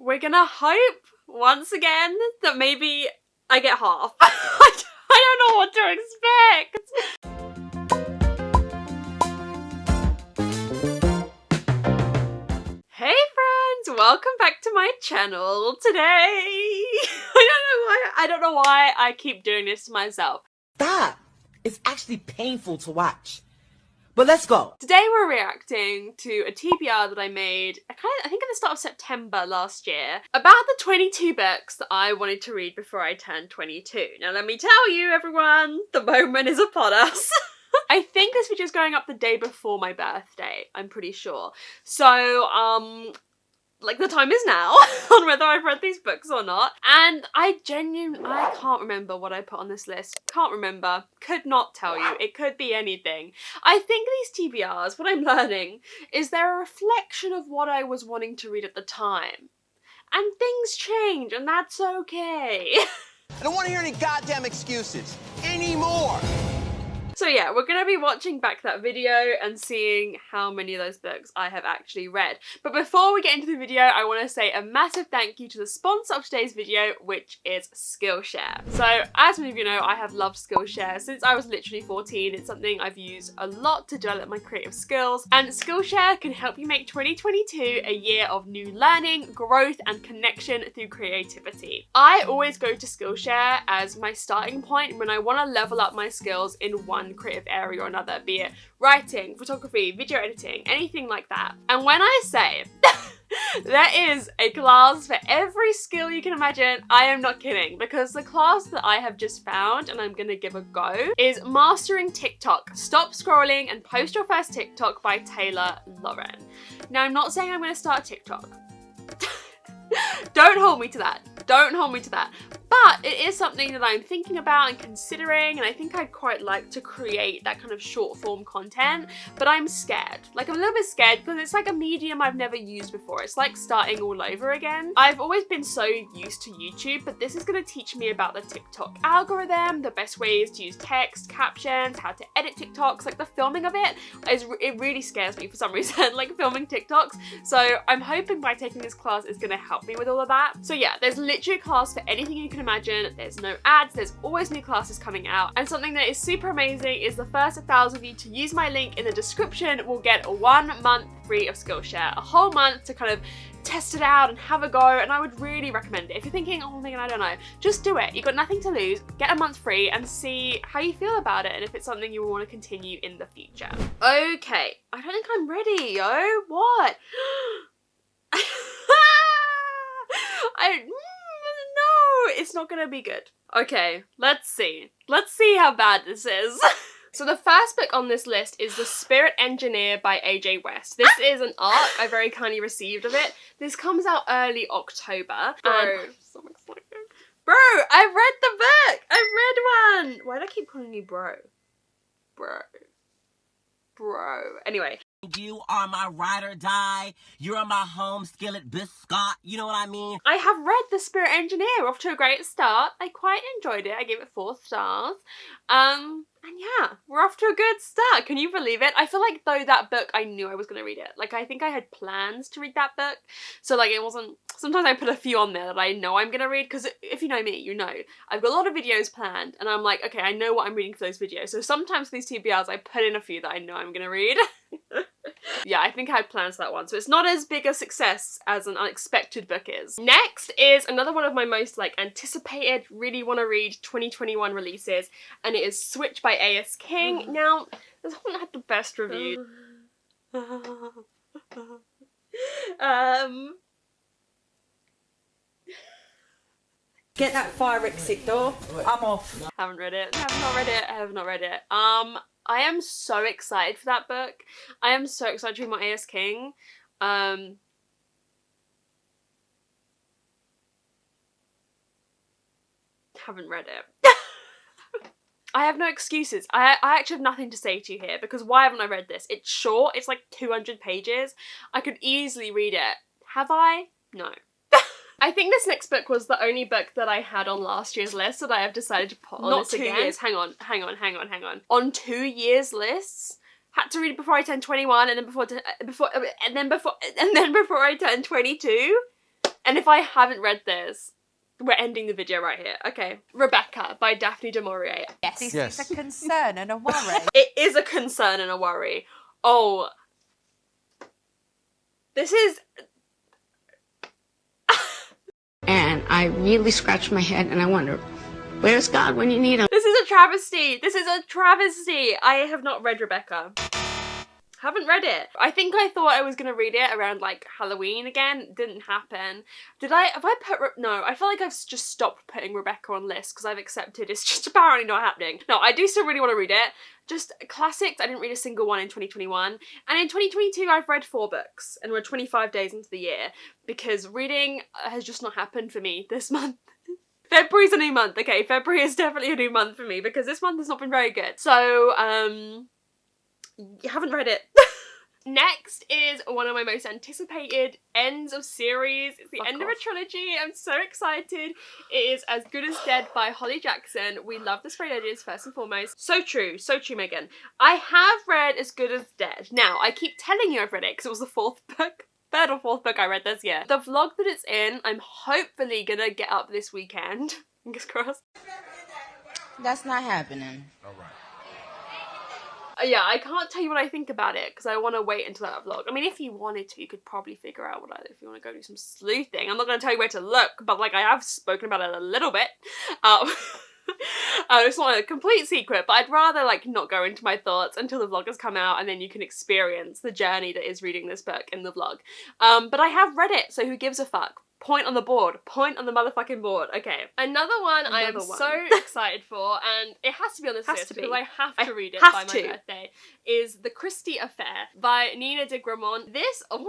we're gonna hope, once again, that maybe I get half. I don't know what to expect. Hey friends, welcome back to my channel today. I don't know why I keep doing this to myself. Stop! It's actually painful to watch. But let's go. Today we're reacting to a TBR that I made, I think at the start of September last year, about the 22 books that I wanted to read before I turned 22. Now let me tell you everyone, the moment is upon us. I think this video is going up the day before my birthday, I'm pretty sure. So, like the time is now on whether I've read these books or not. And I can't remember what I put on this list. Can't remember. Could not tell you. It could be anything. I think these TBRs, what I'm learning, is they're a reflection of what I was wanting to read at the time. And things change, and that's okay. I don't want to hear any goddamn excuses anymore. So yeah, we're going to be watching back that video and seeing how many of those books I have actually read. But before we get into the video, I want to say a massive thank you to the sponsor of today's video, which is Skillshare. So as many of you know, I have loved Skillshare since I was literally 14. It's something I've used a lot to develop my creative skills, and Skillshare can help you make 2022 a year of new learning, growth, and connection through creativity. I always go to Skillshare as my starting point when I want to level up my skills in one creative area or another, be it writing, photography, video editing, anything like that. And when I say there is a class for every skill you can imagine, I am not kidding, because the class that I have just found and I'm gonna give a go is Mastering TikTok. Stop Scrolling and Post Your First TikTok by Taylor Lauren. Now I'm not saying I'm gonna start a TikTok. Don't hold me to that. Don't hold me to that. But it is something that I'm thinking about and considering, and I think I'd quite like to create that kind of short form content, but I'm scared. Like, I'm a little bit scared because it's like a medium I've never used before. It's like starting all over again. I've always been so used to YouTube, but this is going to teach me about the TikTok algorithm, the best ways to use text, captions, how to edit TikToks, like the filming of it really scares me for some reason, like filming TikToks. So I'm hoping by taking this class it's going to help me with all of that. So yeah, there's literally a class for anything you can imagine. There's no ads, there's always new classes coming out, and something that is super amazing is the first 1,000 of you to use my link in the description will get 1 month free of Skillshare, a whole month to kind of test it out and have a go, and I would really recommend it. If you're thinking, oh Megan, I don't know, just do it. You've got nothing to lose, get a month free and see how you feel about it and if it's something you want to continue in the future. Okay, I don't think I'm ready, yo. What? No, it's not gonna be good. Okay, let's see. Let's see how bad this is. So the first book on this list is The Spirit Engineer by AJ West. This is an ARC I very kindly received of it. This comes out early October. Bro, I'm so excited. Bro, I've read the book! I've read one! Why do I keep calling you bro? Bro. Anyway. You are my ride or die. You're my home skillet biscuit. You know what I mean? I have read The Spirit Engineer. Off to a great start. I quite enjoyed it. I gave it 4 stars. And yeah, we're off to a good start. Can you believe it? I feel like though that book, I knew I was going to read it. Like, I think I had plans to read that book. So like, it wasn't, sometimes I put a few on there that I know I'm going to read. Because if you know me, you know, I've got a lot of videos planned. And I'm like, okay, I know what I'm reading for those videos. So sometimes for these TBRs, I put in a few that I know I'm going to read. Yeah, I think I had plans for that one. So it's not as big a success as an unexpected book is. Next is another one of my most like anticipated, really want to read 2021 releases. And it is Switch by A.S. King. Now, this one had the best reviews. Get that fire exit door. I'm off. Haven't read it. I have not read it. I am so excited for that book. I am so excited to read more A.S. King. Haven't read it. I have no excuses. I actually have nothing to say to you here because why haven't I read this? It's short. It's like 200 pages. I could easily read it. Have I? No. I think this next book was the only book that I had on last year's list that I have decided to put on this again. Not 2 years. Hang on. On 2 years lists. Had to read it before I turned 21 and then before I turned 22. And if I haven't read this, we're ending the video right here. Okay. Rebecca by Daphne du Maurier. Yes. This Yes. is a concern and a worry. It is a concern and a worry. Oh. This is... And I really scratch my head and I wonder, where's God when you need him? This is a travesty. This is a travesty. I have not read Rebecca. Haven't read it. I think I thought I was gonna read it around like Halloween again. Didn't happen. Have I put, no, I feel like I've just stopped putting Rebecca on lists because I've accepted it's just apparently not happening. No, I do still really want to read it. Just classics. I didn't read a single one in 2021. And in 2022 I've read 4 books and we're 25 days into the year because reading has just not happened for me this month. February's a new month. Okay, February is definitely a new month for me because this month has not been very good. So, you haven't read it. Next is one of my most anticipated ends of series. It's the end of a trilogy. I'm so excited. It is As Good as Dead by Holly Jackson. We love the sprayed edges first and foremost. So true, Megan. I have read As Good as Dead. Now, I keep telling you I've read it because it was the 4th book. 3rd or 4th book I read this year. The vlog that it's in, I'm hopefully gonna get up this weekend. Fingers crossed. That's not happening. Yeah, I can't tell you what I think about it because I want to wait until that vlog. I mean, if you wanted to, you could probably figure out if you want to go do some sleuthing. I'm not going to tell you where to look, but like I have spoken about it a little bit. It's not a complete secret, but I'd rather like not go into my thoughts until the vlog has come out and then you can experience the journey that is reading this book in the vlog. But I have read it, so who gives a fuck? Point on the board. Point on the motherfucking board. Okay. Another one I am so excited for, and it has to be on this list because I have to read it by my birthday, is The Christie Affair by Nina de Gramont. This, I've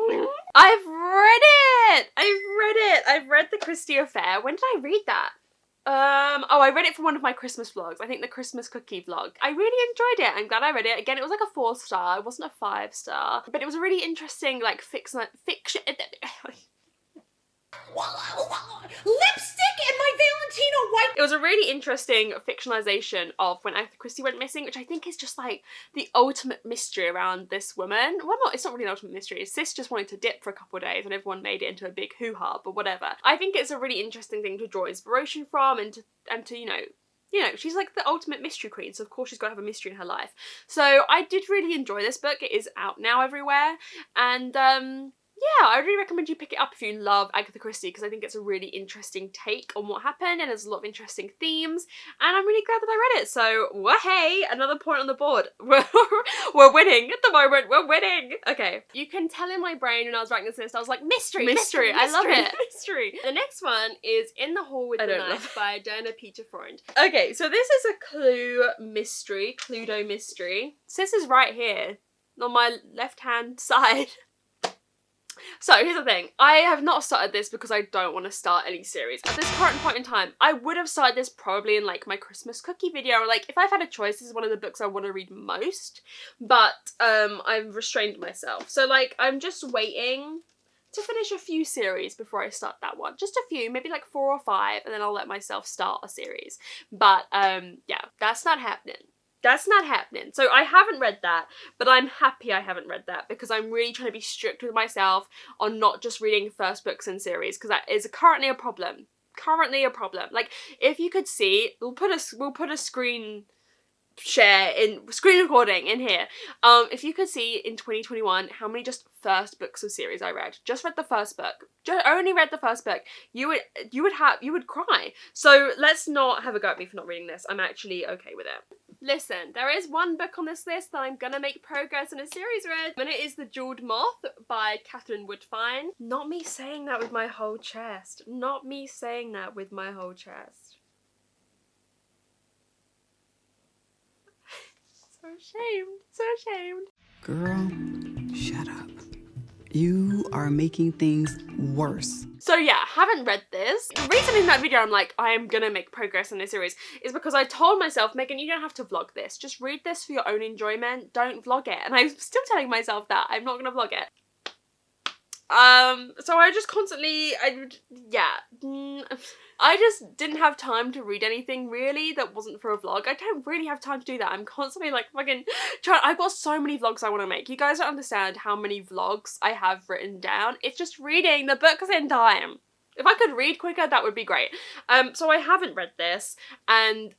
read it! I've read The Christie Affair. When did I read that? I read it for one of my Christmas vlogs. I think the Christmas cookie vlog. I really enjoyed it. I'm glad I read it. Again, it was like a 4-star. It wasn't a 5-star. But it was a really interesting, like, fiction. Lipstick and my Valentino white. It was a really interesting fictionalization of when Agatha Christie went missing, which I think is just like the ultimate mystery around this woman. Well, it's not really an ultimate mystery. Sis just wanted to dip for a couple of days and everyone made it into a big hoo-ha, but whatever. I think it's a really interesting thing to draw inspiration from and to you know, she's like the ultimate mystery queen, so of course she's got to have a mystery in her life. So I did really enjoy this book. It is out now everywhere, and yeah, I really recommend you pick it up if you love Agatha Christie because I think it's a really interesting take on what happened and there's a lot of interesting themes and I'm really glad that I read it. So, hey, another point on the board. We're winning at the moment. We're winning. Okay, you can tell in my brain when I was writing this list, I was like, mystery. I love it. Mystery. The next one is In the Hall with the Knife by Diana Peter Freund. Okay, so this is a Cluedo mystery. Sis is right here on my left-hand side. So here's the thing, I have not started this because I don't want to start any series. At this current point in time, I would have started this probably in like my Christmas cookie video, or like if I've had a choice, this is one of the books I want to read most, but I've restrained myself. So like I'm just waiting to finish a few series before I start that one. Just a few, maybe like 4 or 5, and then I'll let myself start a series. But yeah, that's not happening. That's not happening. So I haven't read that, but I'm happy I haven't read that because I'm really trying to be strict with myself on not just reading first books in series because that is currently a problem. Like if you could see, we'll put a screen recording in here. If you could see in 2021 how many just first books of series I read. Just read the first book. Only read the first book. You would cry. So let's not have a go at me for not reading this. I'm actually okay with it. Listen, there is one book on this list that I'm gonna make progress in a series with, and it is The Jeweled Moth by Catherine Woodfine. Not me saying that with my whole chest. Not me saying that with my whole chest. So ashamed. Girl, shut up. You are making things worse. So yeah, haven't read this. The reason in that video I'm like, I am gonna make progress in this series is because I told myself, Megan, you don't have to vlog this. Just read this for your own enjoyment. Don't vlog it. And I'm still telling myself that. I'm not gonna vlog it. So I just constantly, I just didn't have time to read anything really that wasn't for a vlog. I don't really have time to do that. I'm constantly like fucking I've got so many vlogs I want to make. You guys don't understand how many vlogs I have written down. It's just reading the books in time. If I could read quicker, that would be great. So I haven't read this, and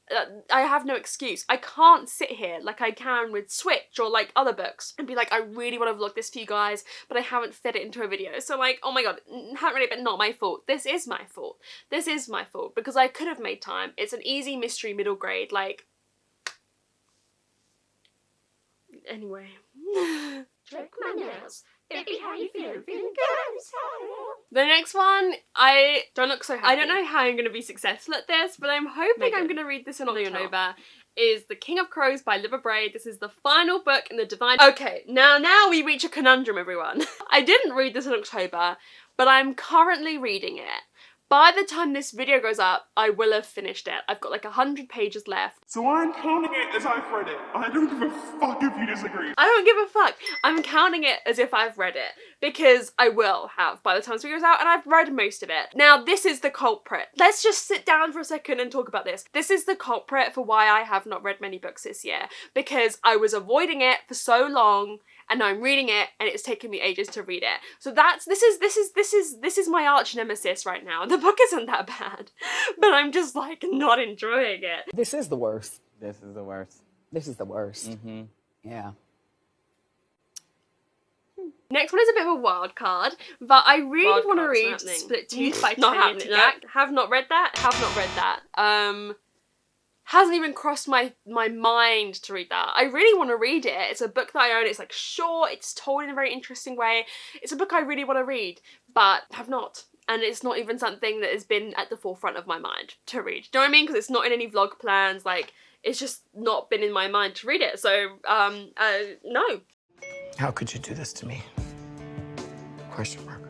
I have no excuse. I can't sit here like I can with Switch or like other books and be like, I really want to vlog this for you guys, but I haven't fit it into a video. So like, oh my god, haven't read it, but not my fault. This is my fault. This is my fault because I could have made time. It's an easy mystery middle grade, like. Anyway. Check my nails. Baby, how you feeling? Feeling good? The next one, I don't look so happy. I don't know how I'm going to be successful at this, but I'm hoping I'm going to read this in October. Is The King of Crows by Liver Braid. This is the final book in the Divine... Okay, now we reach a conundrum, everyone. I didn't read this in October, but I'm currently reading it. By the time this video goes up, I will have finished it. I've got like 100 pages left. So I'm counting it as I've read it. I don't give a fuck if you disagree. I don't give a fuck. I'm counting it as if I've read it because I will have by the time this video goes out, and I've read most of it. Now, this is the culprit. Let's just sit down for a second and talk about this. This is the culprit for why I have not read many books this year, because I was avoiding it for so long, and now I'm reading it, and it's taken me ages to read it. So this is my arch nemesis right now. The book isn't that bad, but I'm just like not enjoying it. This is the worst. This is the worst. This is the worst. Mm-hmm. Yeah. Next one is a bit of a wild card, but I really want to read Split Tooth by Tanya Tagaq. Have not read that. Have not read that. Hasn't even crossed my mind to read that. I really want to read it. It's a book that I own. It's like short. It's told in a very interesting way. It's a book I really want to read, but have not. And it's not even something that has been at the forefront of my mind to read. Do you know what I mean? Because it's not in any vlog plans. Like, it's just not been in my mind to read it. So, no. How could you do this to me? Question mark.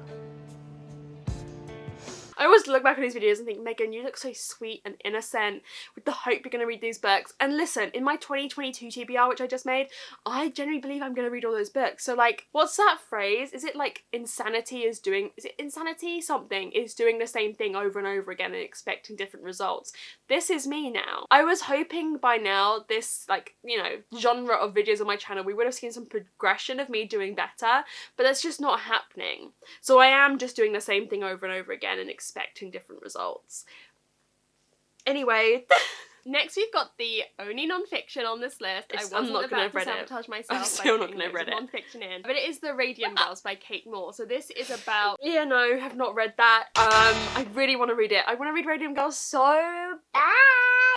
I always look back on these videos and think, Megan, you look so sweet and innocent with the hope you're going to read these books. And listen, in my 2022 TBR, which I just made, I genuinely believe I'm going to read all those books. So like, what's that phrase? Is it like insanity is it insanity? Something is doing the same thing over and over again and expecting different results. This is me now. I was hoping by now this, like, you know, genre of videos on my channel, we would have seen some progression of me doing better, but that's just not happening. So I am just doing the same thing over and over again and expecting different results. Anyway, next we've got the only non-fiction on this list. I wasn't about to sabotage myself. I'm still not gonna have read it. Non-fiction in, but it is The Radium Girls by Kate Moore. So this is about, yeah, no, have not read that. I really want to read it. I want to read Radium Girls so bad.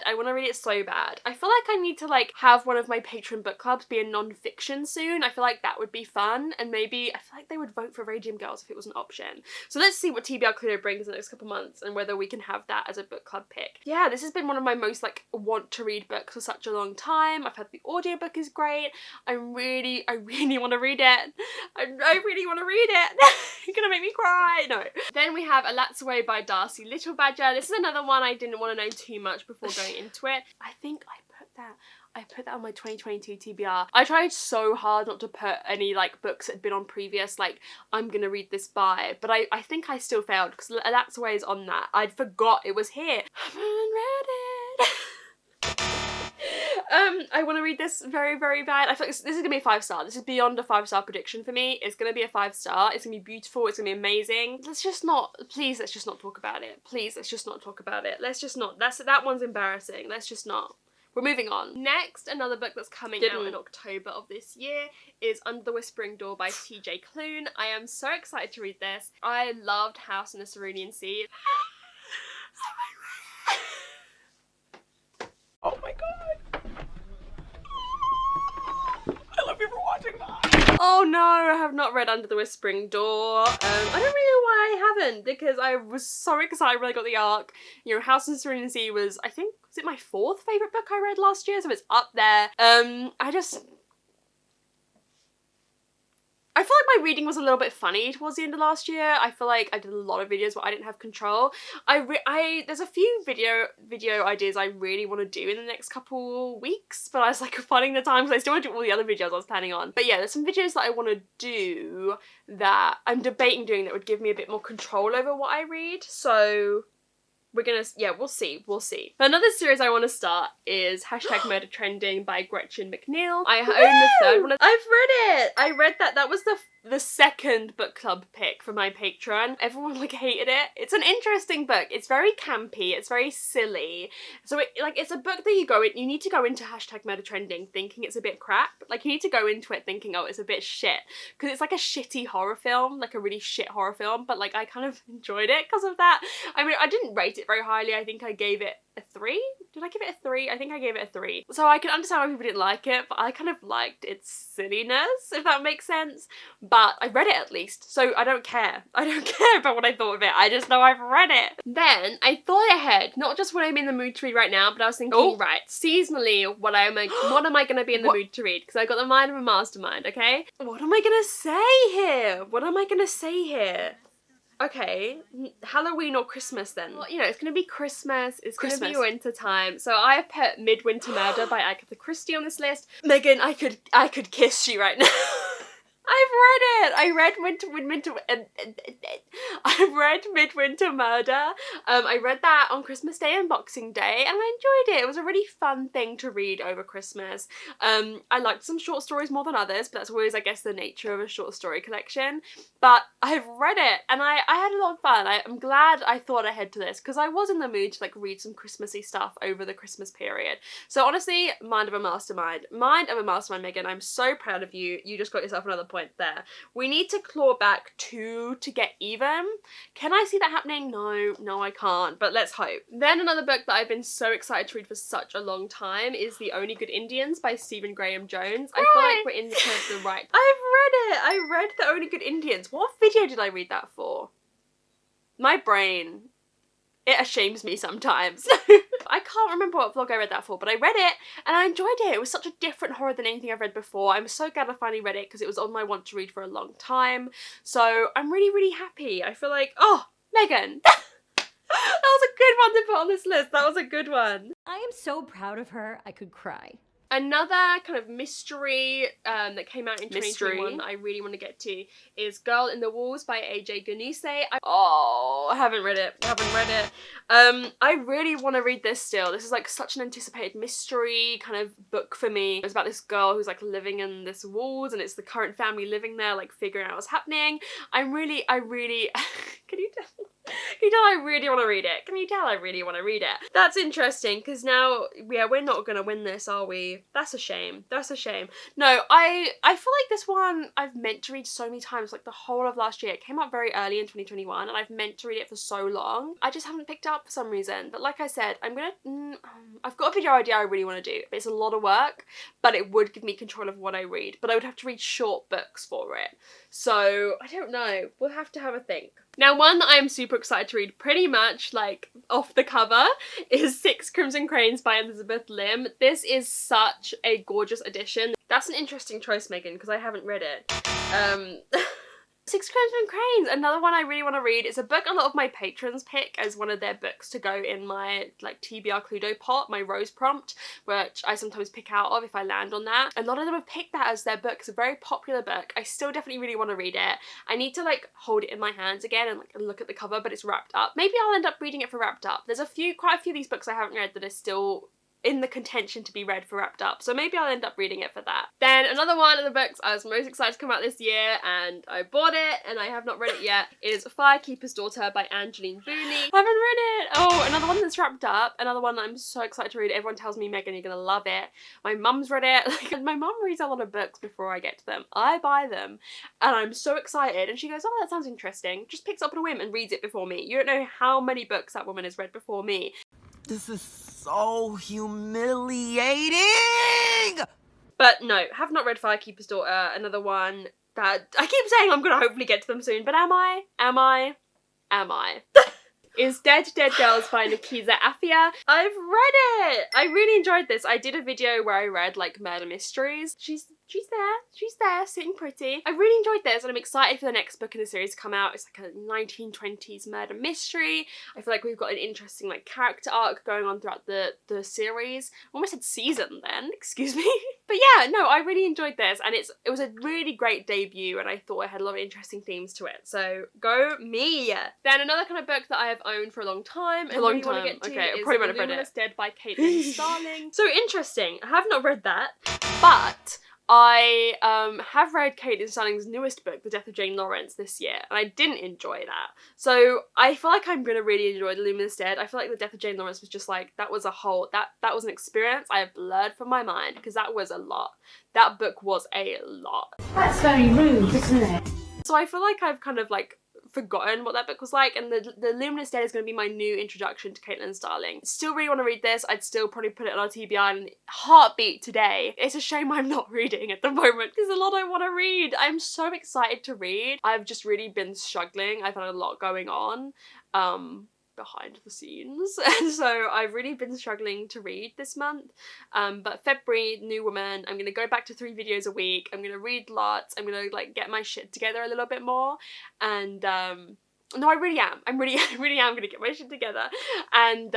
I want to read it so bad. I feel like I need to like have one of my Patreon book clubs be a non-fiction soon. I feel like that would be fun, and maybe I feel like they would vote for Radium Girls if it was an option. So let's see what TBR Cluedo brings in the next couple months and whether we can have that as a book club pick. Yeah, this has been one of my most like want to read books for such a long time. I've heard the audiobook is great. I really want to read it. I really want to read it. You're gonna make me cry. No. Then we have A Lat's Away by Darcy Little Badger. This is another one I didn't want to know too much before going into it. I think I put that on my 2022 TBR. I tried so hard not to put any like books that had been on previous, like, I'm gonna read this by, but I think I still failed because A Lat's Away is on that. I'd forgot it was here. I haven't read it. I want to read this very, very bad. I feel like this is gonna be a 5-star. This is beyond a 5-star prediction for me. It's gonna be a 5-star. It's gonna be beautiful. It's gonna be amazing. Let's just not talk about it. Please, let's just not talk about it. Let's just not. That one's embarrassing. Let's just not. We're moving on. Next, another book that's coming out in October of this year is Under the Whispering Door by TJ Klune. I am so excited to read this. I loved House in the Cerulean Sea. Oh my god. I love you for watching that. Oh no, I have not read Under the Whispering Door. I don't really know why I haven't, because I was so excited when I got the arc. You know, House in the Cerulean Sea was, I think, was it my 4th favourite book I read last year? So it's up there. I feel like my reading was a little bit funny towards the end of last year. I feel like I did a lot of videos where I didn't have control. There's a few video ideas I really want to do in the next couple weeks, but I was like finding the time because I still want to do all the other videos I was planning on. But yeah, there's some videos that I want to do that I'm debating doing that would give me a bit more control over what I read. So we're gonna, yeah, we'll see. Another series I want to start is #MurderTrending by Gretchen McNeil. I own the 3rd one. I've read it! I read that. That was the the second book club pick for my Patreon. Everyone like hated it. It's an interesting book. It's very campy. It's very silly. So it's a book that you need to go into #murdertrending thinking it's a bit crap. Like you need to go into it thinking, oh, it's a bit shit. Because it's like a shitty horror film, like a really shit horror film, but like I kind of enjoyed it because of that. I mean, I didn't rate it very highly. I think I gave it a 3. Did I give it a 3? I think I gave it a 3. So I can understand why people didn't like it, but I kind of liked its silliness, if that makes sense. But I read it at least, so I don't care. I don't care about what I thought of it. I just know I've read it. Then I thought ahead, not just what I'm in the mood to read right now, but I was thinking, right, seasonally, what am I going to be in the mood to read? Because I got the mind of a mastermind, okay? What am I going to say here? What am I going to say here? Okay, Halloween or Christmas then? Well, you know, it's gonna be Christmas, it's gonna be winter time. So I have put Midwinter Murder by Agatha Christie on this list. Megan, I could kiss you right now. I've read it. I read Midwinter Murder. I read that on Christmas Day and Boxing Day, and I enjoyed it. It was a really fun thing to read over Christmas. I liked some short stories more than others, but that's always, I guess, the nature of a short story collection. But I've read it, and I had a lot of fun. I'm glad I thought ahead to this, because I was in the mood to like read some Christmassy stuff over the Christmas period. So honestly, mind of a mastermind. Mind of a mastermind, Megan. I'm so proud of you. You just got yourself another point there. We need to claw back 2 to get even. Can I see that happening? No, I can't, but let's hope. Then another book that I've been so excited to read for such a long time is The Only Good Indians by Stephen Graham Jones. I feel like we're in kind of the right... I've read it! I read The Only Good Indians. What video did I read that for? My brain. It ashames me sometimes. I can't remember what vlog I read that for, but I read it and I enjoyed it. It was such a different horror than anything I've read before. I'm so glad I finally read it because it was on my want to read for a long time. So I'm really, really happy. I feel like, oh, Megan, that was a good one to put on this list. That was a good one. I am so proud of her, I could cry. Another kind of mystery that came out in 2021 that I really want to get to is Girl in the Walls by AJ Gunise. I haven't read it. I really want to read this still. This is like such an anticipated mystery kind of book for me. It's about this girl who's like living in this walls, and it's the current family living there, like figuring out what's happening. I really can you tell? Can you tell I really want to read it? Can you tell I really want to read it? That's interesting, because now, yeah, we're not going to win this, are we? That's a shame. That's a shame. No, I feel like this one I've meant to read so many times, like the whole of last year. It came out very early in 2021, and I've meant to read it for so long. I just haven't picked it up for some reason. But like I said, I've got a video idea I really want to do. It's a lot of work, but it would give me control of what I read. But I would have to read short books for it. So, I don't know. We'll have to have a think. Now, one that I'm super excited to read, pretty much like off the cover, is 6 Crimson Cranes by Elizabeth Lim. This is such a gorgeous edition. That's an interesting choice, Megan, because I haven't read it. 6 Crimson Cranes, another one I really want to read. It's a book a lot of my patrons pick as one of their books to go in my like TBR Cluedo pot, my rose prompt, which I sometimes pick out of if I land on that. A lot of them have picked that as their book. It's a very popular book. I still definitely really want to read it. I need to like hold it in my hands again and like look at the cover, but it's wrapped up. Maybe I'll end up reading it for wrapped up. There's quite a few of these books I haven't read that are still in the contention to be read for wrapped up, so maybe I'll end up reading it for that. Then another one of the books I was most excited to come out this year, and I bought it and I have not read it yet, is Firekeeper's Daughter by Angeline Booney. I haven't read it! Oh, another one that's wrapped up, another one that I'm so excited to read. Everyone tells me, Megan, you're gonna love it. My mum's read it. Like, my mum reads a lot of books before I get to them. I buy them and I'm so excited, and she goes, oh, that sounds interesting. Just picks up on a whim and reads it before me. You don't know how many books that woman has read before me. This is so humiliating! But no, have not read Firekeeper's Daughter, another one that I keep saying I'm gonna hopefully get to them soon, but am I? Is Dead Girls by Nikiza Afia. I've read it! I really enjoyed this. I did a video where I read like murder mysteries. She's there, sitting pretty. I really enjoyed this, and I'm excited for the next book in the series to come out. It's like a 1920s murder mystery. I feel like we've got an interesting like character arc going on throughout the series. I almost said season then, excuse me. But yeah, no, I really enjoyed this, and it was a really great debut, and I thought it had a lot of interesting themes to it. So go me. Then another kind of book that I have owned for a long time, and really want to get to is probably won't have read Luminous Dead by Caitlin Starling. So interesting. I have not read that, but I have read Caitlin Starling's newest book, The Death of Jane Lawrence, this year, and I didn't enjoy that. So I feel like I'm gonna really enjoy The Luminous Dead. I feel like The Death of Jane Lawrence was just like, that was a whole, that was an experience I have blurred from my mind, because that was a lot. That book was a lot. That's very rude, isn't it? So I feel like I've kind of like forgotten what that book was like, and the Luminous Dead is going to be my new introduction to Caitlin Starling. Still really want to read this. I'd still probably put it on our TBR in heartbeat today. It's a shame I'm not reading at the moment. There's a lot I want to read. I'm so excited to read. I've just really been struggling. I've had a lot going on behind the scenes, and so I've really been struggling to read this month. But February, new woman, I'm gonna go back to 3 videos a week. I'm gonna read lots. I'm gonna like get my shit together a little bit more, and no, I really am. I really am gonna get my shit together, and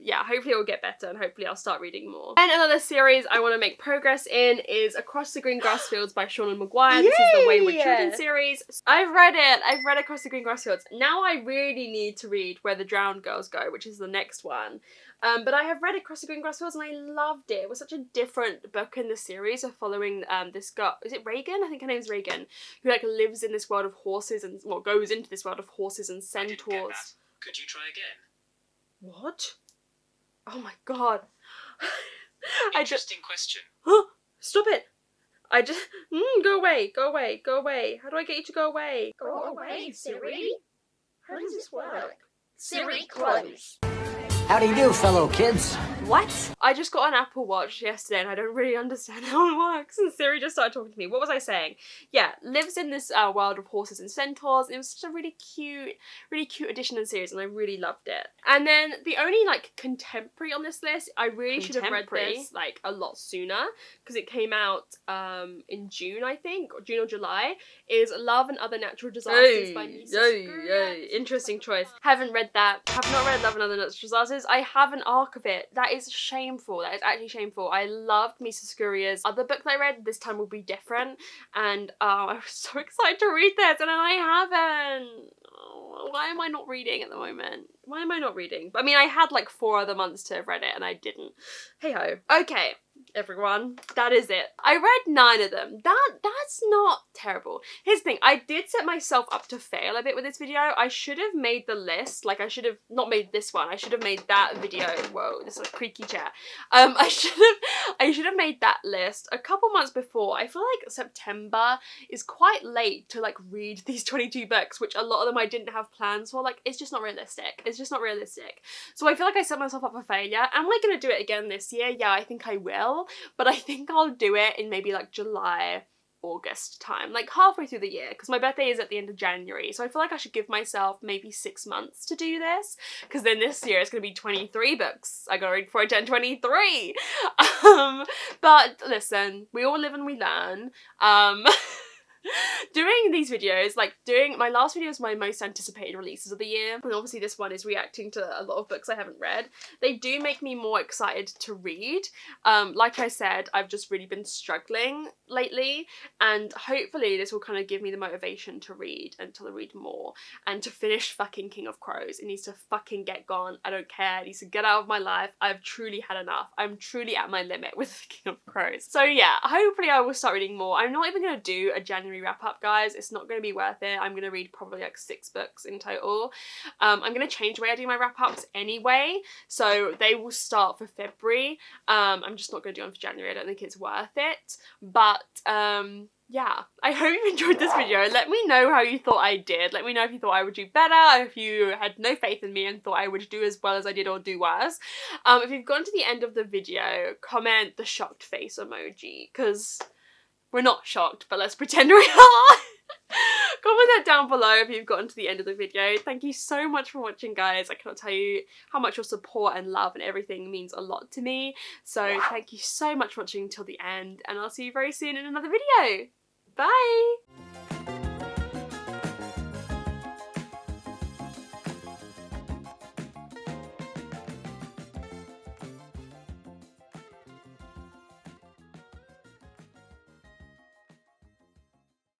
yeah, hopefully it'll get better, and hopefully I'll start reading more. And another series I want to make progress in is Across the Green Grass Fields by Sean Maguire. This is the Wayward Children series. I've read it. I've read Across the Green Grass Fields. Now I really need to read Where the Drowned Girls Go, which is the next one. But I have read Across the Green Grass Fields and I loved it. It was such a different book in the series of following this girl, is it Reagan? I think her name's Reagan, who like lives in this world of horses and, well, goes into this world of horses and centaurs. I didn't get that. Could you try again? What? Oh my god. Interesting question. Stop it. I just, go away, go away, go away. How do I get you to go away? Go away, Siri. How does this work? Siri, close. How do you do, fellow kids? What? I just got an Apple Watch yesterday and I don't really understand how it works, and Siri just started talking to me. What was I saying? Yeah, lives in this world of horses and centaurs. It was such a really cute addition to the series and I really loved it. And then the only like contemporary on this list, I really should have read this like a lot sooner because it came out in June, I think, or June or July, is Love and Other Natural Disasters by Misa. Interesting choice. Haven't read that. Have not read Love and Other Natural Disasters. I have an arc of it. That is shameful. That is actually shameful. I loved Misa Scurria's other book that I read. This time will be different. And I was so excited to read this and I haven't. Oh, why am I not reading at the moment? Why am I not reading? I mean, I had like 4 other months to have read it and I didn't. Hey ho. Okay, everyone, that is it. I read 9 of them. That's not terrible. Here's the thing, I did set myself up to fail a bit with this video. I should have made the list, like I should have not made this one, I should have made that video. Whoa, this is a creaky chair. I should have made that list a couple months before. I feel like September is quite late to like read these 22 books, which a lot of them I didn't have plans for. Like, it's just not realistic. It's just not realistic. So I feel like I set myself up for failure. Am I gonna do it again this year? Yeah, I think I will. But I think I'll do it in maybe like July, August time, like halfway through the year, because my birthday is at the end of January, so I feel like I should give myself maybe 6 months to do this, because then this year it's going to be 23 books I gotta read before I turn 23. But listen, we all live and we learn. Doing these videos, like doing my last video is my most anticipated releases of the year, and obviously this one is reacting to a lot of books I haven't read. They do make me more excited to read. Like I said, I've just really been struggling lately, and hopefully this will kind of give me the motivation to read and to read more and to finish fucking King of Crows. It needs to fucking get gone. I don't care. It needs to get out of my life. I've truly had enough. I'm truly at my limit with King of Crows. So yeah, hopefully I will start reading more. I'm not even gonna do a January wrap up, guys. It's not going to be worth it. I'm going to read probably like 6 books in total. I'm going to change the way I do my wrap ups anyway, so they will start for February. I'm just not going to do them for January. I don't think it's worth it, but yeah, I hope you enjoyed this video. Let me know how you thought I did. Let me know if you thought I would do better, if you had no faith in me and thought I would do as well as I did or do worse. If you've gotten to the end of the video, comment the shocked face emoji, because we're not shocked, but let's pretend we are. Comment that down below if you've gotten to the end of the video. Thank you so much for watching, guys. I cannot tell you how much your support and love and everything means a lot to me. So thank you so much for watching till the end, and I'll see you very soon in another video. Bye!